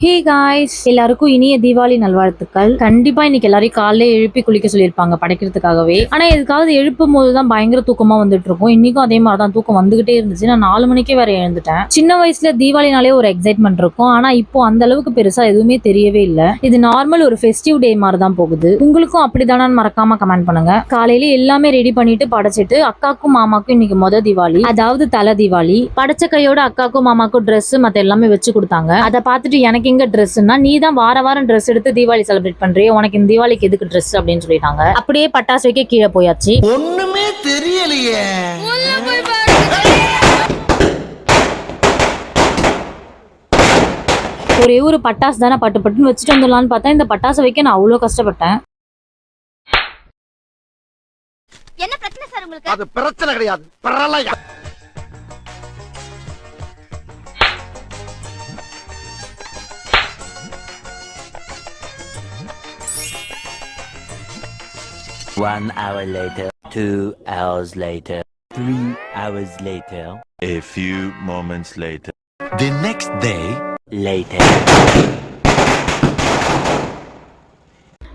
Hey guys, எல்லாருக்கும் இனிய தீபாவளி நல்வாழ்த்துக்கள். கண்டிப்பா இன்னைக்கு எல்லாரையும் காலையில எழுப்பி குளிக்க சொல்லியிருப்பாங்க படைக்கிறதுக்காகவே. ஆனா எதுக்காவது எழுப்பும் போதுதான் பயங்கர தூக்கமா வந்துட்டு இருக்கும். இன்னைக்கும் அதே மாதிரிதான் தூக்கம் வந்துகிட்டே இருந்துச்சு. நான் 4 மணிக்கே வேற எழுந்துட்டேன். சின்ன வயசுல தீபாவளினாலே ஒரு எக்ஸைட்மெண்ட் இருக்கும். ஆனா இப்போ அந்த அளவுக்கு பெருசா எதுவுமே தெரியவே இல்லை. இது நார்மல் ஒரு ஃபெஸ்டிவ் டே மாதிரி தான் போகுது. உங்களுக்கும் அப்படிதானான்னு மறக்காம கமெண்ட் பண்ணுங்க. காலையில எல்லாமே ரெடி பண்ணிட்டு படைச்சிட்டு அக்காக்கும் மாமாக்கும் இன்னைக்கு தீபாவளி, அதாவது தலை தீபாவளி. படைச்ச கையோட அக்காக்கும் மாமாக்கும் ட்ரெஸ் மத்த எல்லாமே வச்சு கொடுத்தாங்க. அதை பார்த்துட்டு எனக்கு எங்க ட்ரெஸ்னா, நீ தான் வாரம் ட்ரெஸ் எடுத்து தீபாவளி செலிப்ரேட் பண்றியே, உனக்கு இந்த தீபாவளிக்கு எதுக்கு ட்ரெஸ் அப்படின்னு சொல்லிட்டாங்க. அப்படியே பட்டாசு வைக்க கீழே போயாச்சு. ஒண்ணுமே தெரியலையே. ஒரே ஒரு பட்டாசு தானே பட்டுன்னு வச்சுட்டு வந்துடலான்னு பார்த்தா இந்த பட்டாசு வைக்க நான் அவ்வளவு கஷ்டப்பட்டேன். என்ன பிரச்சனை சார் உங்களுக்கு? அது பிரச்சனை கிடையாது, பிரளயம். One hour later, 2 hours later, 3 hours later, a few moments later, The next day, later.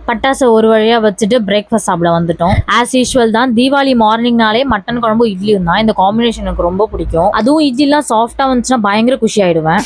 பட்டாசை ஒரு வழியா வச்சுட்டு பிரேக்ஃபாஸ்ட் சாப்பிட வந்துட்டோம். ஆஸ் யூஷுவல் தான், தீபாவளி மார்னிங்னாலே மட்டன் குழம்பு இட்லியும் தான். இந்த காம்பினேஷன் எனக்கு ரொம்ப பிடிக்கும். அதுவும் இட்லிலாம் சாஃப்டா வந்துச்சுன்னா பயங்கர குஷி ஆயிடுவேன்.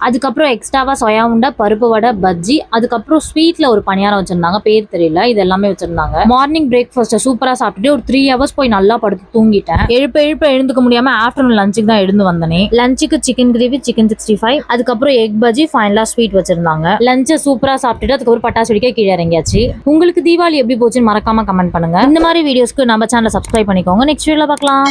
அதுக்கப்புறம் எக்ஸ்ட்ராவா சொயா உண்டை, பருப்பு வடை, பஜ்ஜி, அதுக்கப்புறம் ஸ்வீட்ல ஒரு பணியாரம் வச்சிருந்தாங்க, பேர் தெரியல, இது எல்லாமே வச்சிருந்தாங்க. மார்னிங் பிரேக்ஃபாஸ்ட் சூப்பரா சாப்பிட்டுட்டு ஒரு 3 hours போய் நல்லா படுத்து தூங்கிட்டேன். எழுப்ப எழுந்துக்க முடியாம ஆஃப்டர்நூன் லஞ்சுக்கு தான் எழுந்து வந்தனே. லஞ்சுக்கு சிக்கன் கிரேவி, சிக்கன் 65, அதுக்கப்புறம் எக் பஜ்ஜி, ஃபைனலா ஸ்வீட் வச்சிருந்தாங்க. லஞ்சை சூப்பரா சாப்பிட்டுட்டு அதுக்கப்புறம் பட்டாசு வெடிக்க கீழே இறங்கியாச்சு. உங்களுக்கு தீபாவளி எப்படி போச்சுன்னு மறக்காம கமெண்ட் பண்ணுங்க. இந்த மாதிரி வீடியோஸ்க்கு நம்ம சேனலை சப்ஸ்கிரைப் பண்ணிக்கோங்க. நெக்ஸ்ட் வீடியோல பார்க்கலாம்.